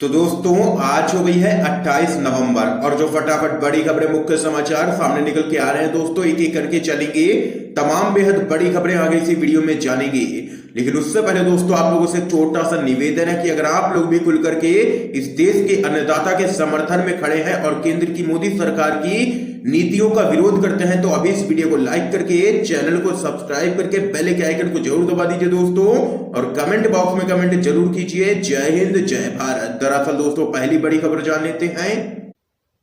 तो दोस्तों आज हो गई है 28 नवंबर और जो फटाफट बड़ी खबरें मुख्य समाचार सामने निकल के आ रहे हैं दोस्तों एक एक करके चलेंगे। तमाम बेहद बड़ी खबरें आगे इसी वीडियो में जानेंगे। लेकिन उससे पहले दोस्तों आप लोगों से छोटा सा निवेदन है कि अगर आप लोग भी खुल करके इस देश के अन्नदाता के समर्थन में खड़े हैं और केंद्र की मोदी सरकार की नीतियों का विरोध करते हैं तो अभी इस वीडियो को लाइक करके चैनल को सब्सक्राइब करके बेल के आइकन को जरूर दबा दीजिए दोस्तों और कमेंट बॉक्स में कमेंट जरूर कीजिए। जय हिंद जय भारत। दरअसल दोस्तों पहली बड़ी खबर जान लेते हैं।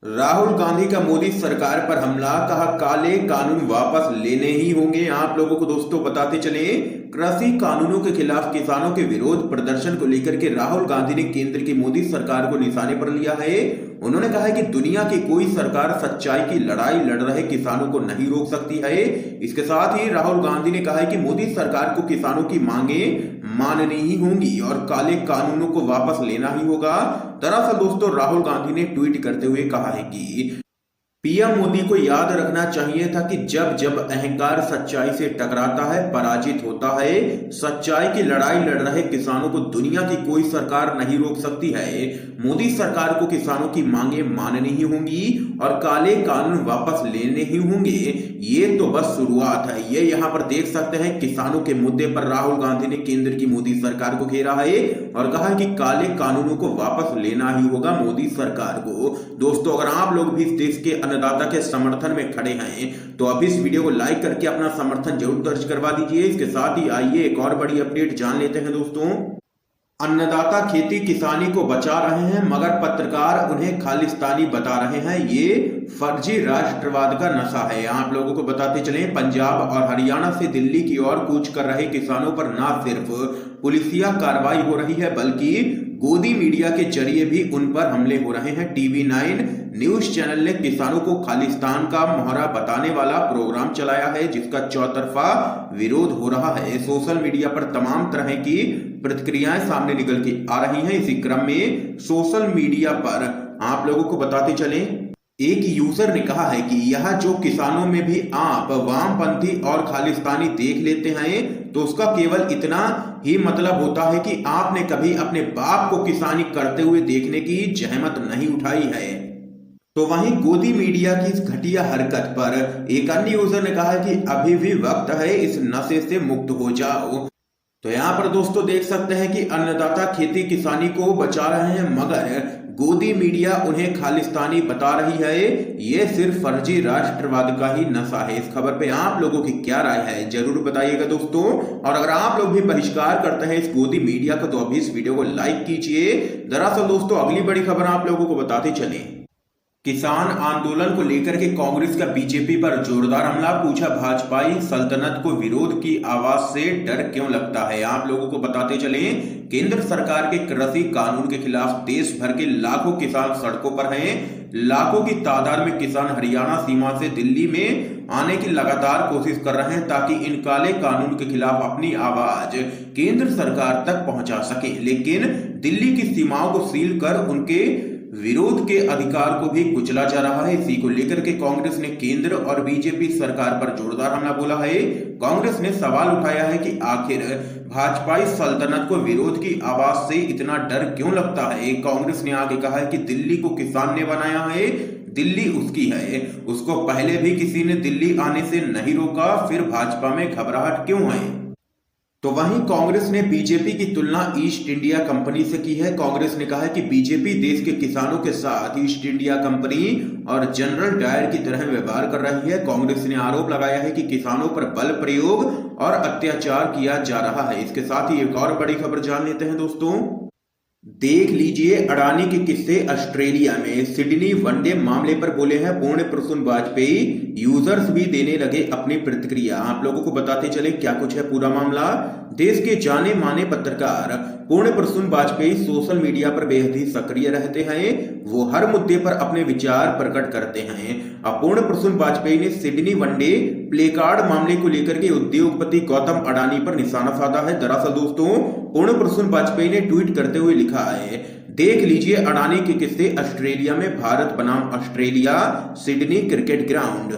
राहुल गांधी का मोदी सरकार पर हमला, कहा काले कानून वापस लेने ही होंगे। आप लोगों को दोस्तों बताते चले कृषि कानूनों के खिलाफ किसानों के विरोध प्रदर्शन को लेकर के राहुल गांधी ने केंद्र की मोदी सरकार को निशाने पर लिया है। उन्होंने कहा है कि दुनिया की कोई सरकार सच्चाई की लड़ाई लड़ रहे किसानों को नहीं रोक सकती है। इसके साथ ही राहुल गांधी ने कहा है कि मोदी सरकार को किसानों की मांगे माननी ही होंगी और काले कानूनों को वापस लेना ही होगा। दरअसल दोस्तों राहुल गांधी ने ट्वीट करते हुए कहा है कि पीएम मोदी को याद रखना चाहिए था कि जब जब अहंकार सच्चाई से टकराता है पराजित होता है। सच्चाई की लड़ाई लड़ रहे किसानों को दुनिया की कोई सरकार नहीं रोक सकती है। मोदी सरकार को किसानों की मांगे माननी ही होंगी और काले कानून वापस लेने ही होंगे। ये तो बस शुरुआत है। ये यहाँ पर देख सकते हैं किसानों के मुद्दे पर राहुल गांधी ने केंद्र की मोदी सरकार को घेरा है और कहा कि काले कानूनों को वापस लेना ही होगा मोदी सरकार को। दोस्तों अगर आप लोग भी इस देश के अन्नदाता के समर्थन में खड़े हैं तो अभी इस वीडियो को लाइक करके अपना समर्थन जरूर दर्ज करवा दीजिए। इसके साथ ही आइए एक और बड़ी अपडेट जान लेते हैं दोस्तों। अन्नदाता खेती किसानी को बचा रहे हैं मगर पत्रकार उन्हें खालिस्तानी बता रहे हैं। ये फर्जी राष्ट्रवाद का नशा है। आप लोगों को बताते चले पंजाब और हरियाणा से दिल्ली की ओर कूच कर रहे किसानों पर न सिर्फ पुलिसिया कार्रवाई हो रही है बल्कि गोदी मीडिया के जरिए भी उन पर हमले हो रहे हैं। TV9 न्यूज चैनल ने किसानों को खालिस्तान का मोहरा बताने वाला प्रोग्राम चलाया है जिसका चौतरफा विरोध हो रहा है। सोशल मीडिया पर तमाम तरह की प्रतिक्रियाएं सामने निकल के आ रही हैं। इसी क्रम में सोशल मीडिया पर आप लोगों को बताते चले एक यूजर ने कहा है कि यह जो किसानों में भी आप वामपंथी और खालिस्तानी देख लेते हैं तो उसका केवल इतना ही मतलब होता है कि आपने कभी अपने बाप को किसानी करते हुए देखने की जहमत नहीं उठाई है। तो वहीं गोदी मीडिया की इस घटिया हरकत पर एक अन्य यूजर ने कहा कि अभी भी वक्त है, इस नशे से मुक्त हो जाओ। तो यहाँ पर दोस्तों देख सकते हैं कि अन्नदाता खेती किसानी को बचा रहे हैं मगर गोदी मीडिया उन्हें खालिस्तानी बता रही है। ये सिर्फ फर्जी राष्ट्रवाद का ही नशा है। इस खबर पे आप लोगों की क्या राय है जरूर बताइएगा दोस्तों। और अगर आप लोग भी बहिष्कार करते हैं इस गोदी मीडिया का तो अभी इस वीडियो को लाइक कीजिए। दरअसल दोस्तों अगली बड़ी खबर आप लोगों को बताते चले किसान आंदोलन को लेकर के कांग्रेस का बीजेपी पर जोरदार हमला, पूछा भाजपाई सल्तनत को विरोध की आवाज से डर क्यों लगता है। आप लोगों को बताते चले केंद्र सरकार के कृषि कानून के खिलाफ देश भर के लाखों किसान सड़कों पर हैं। लाखों की तादाद में किसान हरियाणा सीमा से दिल्ली में आने की लगातार कोशिश कर रहे हैं ताकि इन काले कानून के खिलाफ अपनी आवाज केंद्र सरकार तक पहुंचा सके। लेकिन दिल्ली की सीमाओं को सील कर उनके विरोध के अधिकार को भी कुचला जा रहा है। इसी को लेकर के कांग्रेस ने केंद्र और बीजेपी सरकार पर जोरदार हमला बोला है। कांग्रेस ने सवाल उठाया है कि आखिर भाजपाई सल्तनत को विरोध की आवाज से इतना डर क्यों लगता है। कांग्रेस ने आगे कहा है कि दिल्ली को किसान ने बनाया है, दिल्ली उसकी है, उसको पहले भी किसी ने दिल्ली आने से नहीं रोका, फिर भाजपा में घबराहट क्यों है। तो वहीं कांग्रेस ने बीजेपी की तुलना ईस्ट इंडिया कंपनी से की है। कांग्रेस ने कहा है कि बीजेपी देश के किसानों के साथ ईस्ट इंडिया कंपनी और जनरल डायर की तरह व्यवहार कर रही है। कांग्रेस ने आरोप लगाया है कि किसानों पर बल प्रयोग और अत्याचार किया जा रहा है। इसके साथ ही एक और बड़ी खबर जान लेते हैं दोस्तों। देख लीजिए अडानी के किस्से। ऑस्ट्रेलिया में सिडनी वनडे मामले पर बोले हैं पूर्ण प्रसून वाजपेयी। यूजर्स भी देने लगे अपनी प्रतिक्रिया। आप लोगों को बताते चले क्या कुछ है पूरा मामला। देश के जाने माने पत्रकार पूर्ण प्रसून वाजपेयी सोशल मीडिया पर बेहद ही सक्रिय रहते हैं। वो हर मुद्दे पर अपने विचार प्रकट करते हैं। अब पूर्ण प्रसून वाजपेयी ने सिडनी वनडे प्लेकार्ड मामले को लेकर के उद्योगपति गौतम अडानी पर निशाना साधा है। दरअसल दोस्तों पूर्ण प्रसून वाजपेयी ने ट्वीट करते हुए लिखा है, देख लीजिए अडानी के किस्से। ऑस्ट्रेलिया में भारत बनाम ऑस्ट्रेलिया सिडनी क्रिकेट ग्राउंड।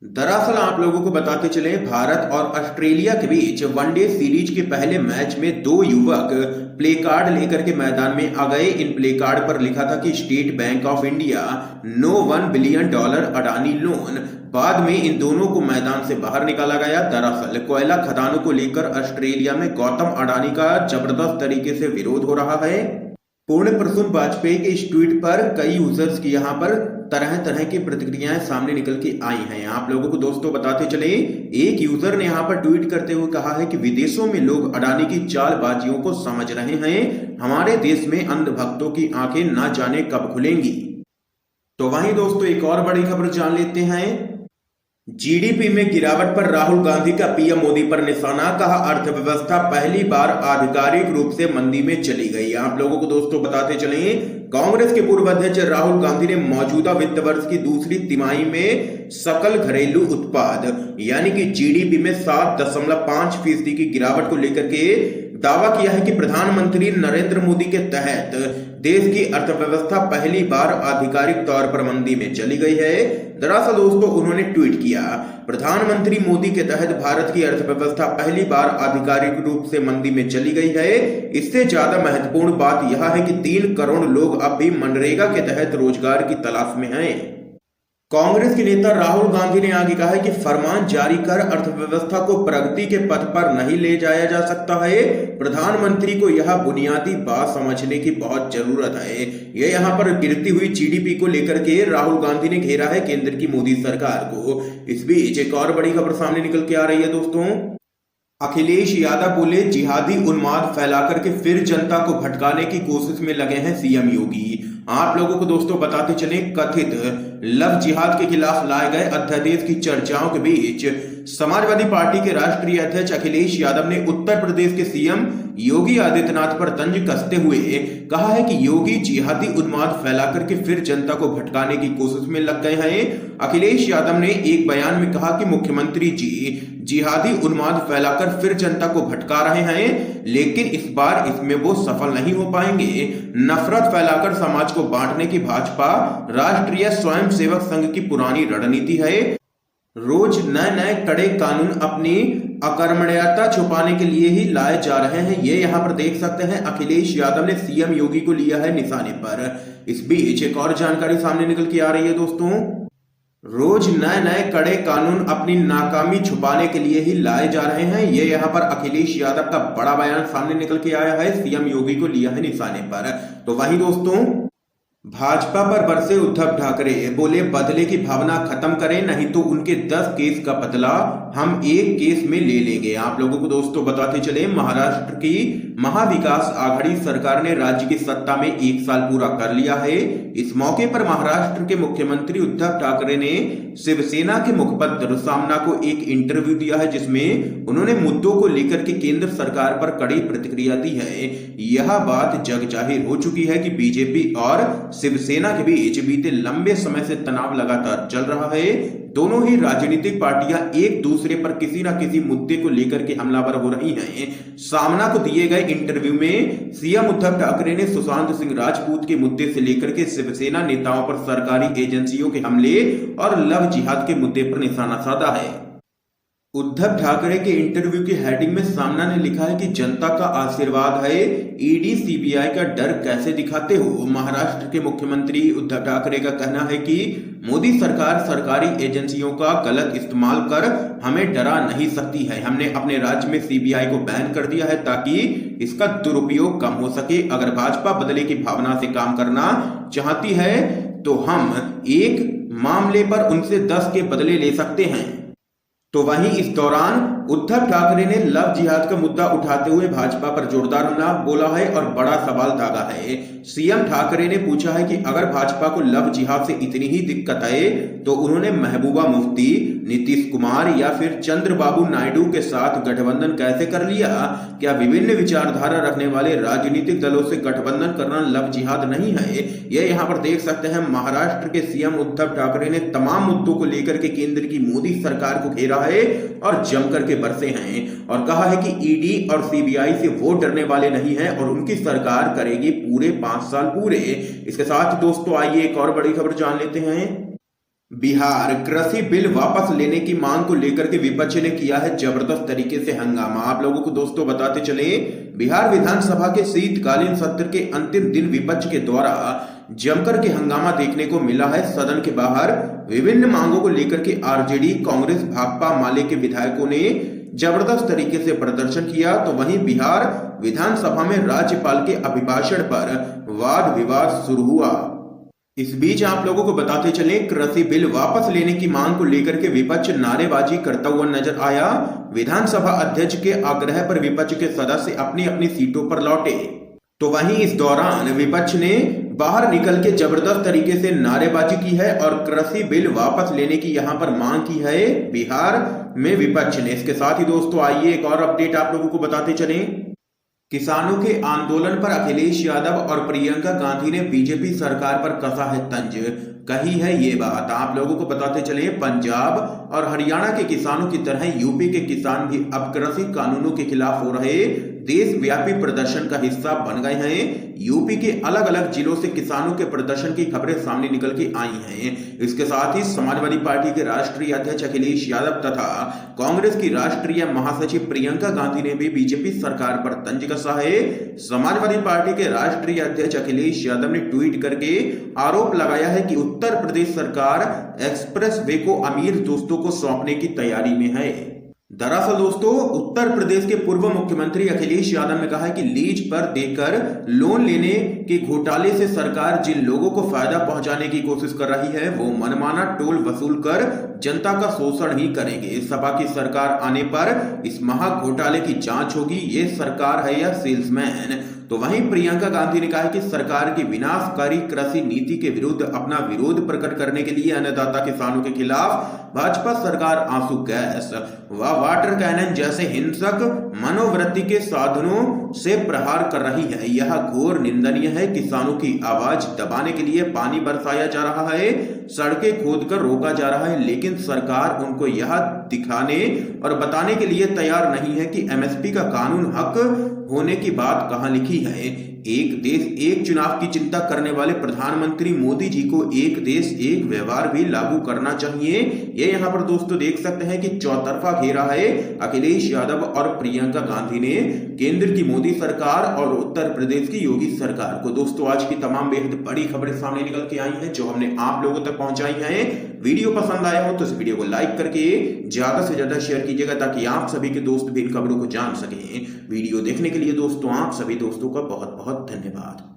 दरअसल आप लोगों को बताते चले, भारत और ऑस्ट्रेलिया के बीच वनडे सीरीज के पहले मैच में दो युवक प्ले कार्ड लेकर के मैदान में आ गए। इन प्ले कार्ड पर लिखा था कि State Bank of India no $1 billion Adani loan. बाद में इन दोनों को मैदान से बाहर निकाला गया। दरअसल कोयला खदानों को लेकर ऑस्ट्रेलिया में गौतम अडानी का जबरदस्त तरीके से विरोध हो रहा है। पूर्ण प्रसून वाजपेयी के इस ट्वीट पर कई यूजर्स की यहाँ पर तरह तरह की प्रतिक्रियाएं सामने निकल के आई हैं। आप लोगों को दोस्तों बताते चले, एक यूजर ने यहाँ पर ट्वीट करते हुए कहा है कि विदेशों में लोग अडानी की चालबाजियों को समझ रहे हैं, हमारे देश में अंधभक्तों की आंखें ना जाने कब खुलेंगी। तो वहीं दोस्तों एक और बड़ी खबर जान लेते हैं। जीडीपी में गिरावट पर राहुल गांधी का पीएम मोदी पर निशाना, कहा अर्थव्यवस्था पहली बार आधिकारिक रूप से मंदी में चली गई। आप लोगों को दोस्तों बताते चले, कांग्रेस के पूर्व अध्यक्ष राहुल गांधी ने मौजूदा वित्त वर्ष की दूसरी तिमाही में सकल घरेलू उत्पाद यानी कि जीडीपी में 7.5% की गिरावट को लेकर के दावा किया है कि प्रधानमंत्री नरेंद्र मोदी के तहत देश की अर्थव्यवस्था पहली बार आधिकारिक तौर पर मंदी में चली गई है। दरअसल दोस्तों उन्होंने ट्वीट किया, प्रधानमंत्री मोदी के तहत भारत की अर्थव्यवस्था पहली बार आधिकारिक रूप से मंदी में चली गई है। इससे ज्यादा महत्वपूर्ण बात यह है कि 3 करोड़ लोग अब भी मनरेगा के तहत रोजगार की तलाश में हैं। कांग्रेस के नेता राहुल गांधी ने आगे कहा है कि फरमान जारी कर अर्थव्यवस्था को प्रगति के पथ पर नहीं ले जाया जा सकता है। प्रधानमंत्री को यह बुनियादी बात समझने की बहुत जरूरत है। यह यहाँ पर गिरती हुई जीडीपी को लेकर के राहुल गांधी ने घेरा है केंद्र की मोदी सरकार को। इस बीच एक और बड़ी खबर सामने निकल के आ रही है दोस्तों। अखिलेश यादव बोले, जिहादी उन्माद फैलाकर के फिर जनता को भटकाने की कोशिश में लगे हैं सीएम योगी। आप लोगों को दोस्तों बताते चले, कथित लव जिहाद के खिलाफ लाए गए अध्यादेश की चर्चाओं के बीच समाजवादी पार्टी के राष्ट्रीय अध्यक्ष अखिलेश यादव ने उत्तर प्रदेश के सीएम योगी आदित्यनाथ पर तंज कसते हुए कहा है कि योगी जिहादी उन्माद फैलाकर के फिर जनता को भटकाने की कोशिश में लग गए हैं। अखिलेश यादव ने एक बयान में कहा कि मुख्यमंत्री जी जिहादी उन्माद फैलाकर फिर जनता को भटका रहे हैं, लेकिन इस बार इसमें वो सफल नहीं हो पाएंगे। नफरत फैलाकर समाज को बांटने की भाजपा राष्ट्रीय स्वयंसेवक संघ की पुरानी रणनीति है। रोज नए नए कड़े कानून अपनी अकर्मण्यता छुपाने के लिए ही लाए जा रहे हैं। ये यहाँ पर देख सकते हैं, अखिलेश यादव ने सीएम योगी को लिया है निशाने पर। इस बीच एक और जानकारी सामने निकल के आ रही है दोस्तों। रोज नए नए कड़े कानून अपनी नाकामी छुपाने के लिए ही लाए जा रहे हैं। ये यहाँ पर अखिलेश यादव का बड़ा बयान सामने निकल के आया है, सीएम योगी को लिया है निशाने पर। तो वहीं दोस्तों भाजपा पर बरसे उद्धव ठाकरे, बोले बदले की भावना खत्म करें, नहीं तो उनके 10 केस का बदला हम एक केस में ले लेंगे। आप लोगों को दोस्तों बताते चले, महाराष्ट्र की महाविकास आघाड़ी सरकार ने राज्य की सत्ता में 1 साल पूरा कर लिया है। इस मौके पर महाराष्ट्र के मुख्यमंत्री उद्धव ठाकरे ने शिवसेना के मुखपत्र सामना को एक इंटरव्यू दिया है, जिसमें उन्होंने मुद्दों को लेकर के केंद्र सरकार पर कड़ी प्रतिक्रिया दी है। यह बात जग जाहिर हो चुकी है कि बीजेपी और शिवसेना के बीच बीते लंबे समय से तनाव लगातार चल रहा है। दोनों ही राजनीतिक पार्टियां एक दूसरे पर किसी न किसी मुद्दे को लेकर के हमलावर हो रही हैं। सामना को दिए गए इंटरव्यू में सीएम उद्धव ठाकरे ने सुशांत सिंह राजपूत के मुद्दे से लेकर के शिवसेना नेताओं पर सरकारी एजेंसियों के हमले और लव जिहाद के मुद्दे पर निशाना साधा है। उद्धव ठाकरे के इंटरव्यू की हेडिंग में सामना ने लिखा है कि जनता का आशीर्वाद है, ईडी सीबीआई का डर कैसे दिखाते हो। महाराष्ट्र के मुख्यमंत्री उद्धव ठाकरे का कहना है कि मोदी सरकार सरकारी एजेंसियों का गलत इस्तेमाल कर हमें डरा नहीं सकती है। हमने अपने राज्य में सीबीआई को बैन कर दिया है ताकि इसका दुरुपयोग कम हो सके। अगर भाजपा बदले की भावना से काम करना चाहती है तो हम एक मामले पर उनसे 10 के बदले ले सकते हैं। तो वहीं इस दौरान उद्धव ठाकरे ने लव जिहाद का मुद्दा उठाते हुए भाजपा पर जोरदार हमला बोला है और बड़ा सवाल दागा है। सीएम ठाकरे ने पूछा है कि अगर भाजपा को लव जिहाद से इतनी ही दिक्कत है तो उन्होंने महबूबा मुफ्ती, नीतीश कुमार या फिर चंद्रबाबू नायडू के साथ गठबंधन कैसे कर लिया। क्या विभिन्न विचारधारा रखने वाले राजनीतिक दलों से गठबंधन करना लव जिहाद नहीं है। यह यहाँ पर देख सकते हैं, महाराष्ट्र के सीएम उद्धव ठाकरे ने तमाम मुद्दों को लेकर के केंद्र की मोदी सरकार को घेरा है और जमकर के बरसे हैं और कहा है कि ईडी और सीबीआई से वो डरने वाले नहीं हैं और उनकी सरकार करेगी पूरे 5 साल पूरे। इसके साथ दोस्तों आइए एक और बड़ी खबर जान लेते हैं। बिहार कृषि बिल वापस लेने की मांग को लेकर के विपक्ष ने किया है जबरदस्त तरीके से हंगामा। आप लोगों को दोस्तों बताते चले, बिहार विधानसभा के शीतकालीन सत्र के अंतिम दिन विपक्ष के द्वारा जमकर के हंगामा देखने को मिला है। सदन के बाहर विभिन्न मांगों को लेकर के आरजेडी, कांग्रेस, भाकपा माले के विधायकों ने जबरदस्त तरीके से प्रदर्शन किया, तो वहीं बिहार विधानसभा में राज्यपाल के अभिभाषण पर वाद विवाद शुरू हुआ। इस बीच आप लोगों को बताते चले, कृषि बिल वापस लेने की मांग को लेकर के विपक्ष नारेबाजी करता हुआ नजर आया। विधानसभा अध्यक्ष के आग्रह पर विपक्ष के सदस्य अपनी अपनी सीटों पर लौटे, तो वहीं इस दौरान विपक्ष ने बाहर निकल के जबरदस्त तरीके से नारेबाजी की है और कृषि बिल वापस लेने की यहां पर मांग की है बिहार में विपक्ष ने। इसके साथ ही दोस्तों आइए एक और अपडेट आप लोगों को बताते चले। किसानों के आंदोलन पर अखिलेश यादव और प्रियंका गांधी ने बीजेपी सरकार पर कसा है तंज, कही है ये बात। आप लोगों को बताते चले, पंजाब और हरियाणा के किसानों की तरह यूपी के किसान भी अब कृषि कानूनों के खिलाफ हो रहे देशव्यापी प्रदर्शन का हिस्सा बन गए हैं। यूपी के अलग अलग जिलों से किसानों के प्रदर्शन की खबरें सामने निकल के आई हैं। इसके साथ ही समाजवादी पार्टी के राष्ट्रीय अध्यक्ष अखिलेश यादव तथा कांग्रेस की राष्ट्रीय महासचिव प्रियंका गांधी ने भी बीजेपी सरकार पर तंज कसा है। समाजवादी पार्टी के राष्ट्रीय अध्यक्ष अखिलेश यादव ने ट्वीट करके आरोप लगाया है कि उत्तर प्रदेश सरकार एक्सप्रेस वे को अमीर दोस्तों को सौंपने की तैयारी में है। दरअसल दोस्तों, उत्तर प्रदेश के पूर्व मुख्यमंत्री अखिलेश यादव ने कहा है कि लीज पर देकर लोन लेने के घोटाले से सरकार जिन लोगों को फायदा पहुंचाने की कोशिश कर रही है वो मनमाना टोल वसूल कर जनता का शोषण ही करेंगे। सपा की सरकार आने पर इस महा घोटाले की जांच होगी। ये सरकार है या सेल्समैन। तो वहीं प्रियंका गांधी ने कहा है कि सरकार की विनाशकारी कृषि नीति के विरुद्ध अपना विरोध प्रकट करने के लिए अन्नदाता किसानों के खिलाफ भाजपा सरकार आंसू गैस व वाटर कैनन जैसे हिंसक मनोवृत्ति के साधनों से प्रहार कर रही है। यह घोर निंदनीय है। किसानों की आवाज दबाने के लिए पानी बरसाया जा रहा है, सड़कें खोदकर रोका जा रहा है, लेकिन सरकार उनको यह दिखाने और बताने के लिए तैयार नहीं है कि एमएसपी का कानून हक होने की बात कहां लिखी है। एक देश एक चुनाव की चिंता करने वाले प्रधानमंत्री मोदी जी को एक देश एक व्यवहार भी लागू करना चाहिए। ये यहाँ पर दोस्तों देख सकते हैं कि चौतरफा घेरा है अखिलेश यादव और प्रियंका गांधी ने केंद्र की मोदी सरकार और उत्तर प्रदेश की योगी सरकार को। दोस्तों आज की तमाम बेहद बड़ी खबरें सामने निकल के आई हैं जो हमने आप लोगों तक पहुंचाई हैं। वीडियो पसंद आया हो तो इस वीडियो को लाइक करके ज्यादा से ज्यादा शेयर कीजिएगा ताकि आप सभी के दोस्त भी इन खबरों को जान सकें। वीडियो देखने के लिए दोस्तों आप सभी दोस्तों का बहुत बहुत धन्यवाद।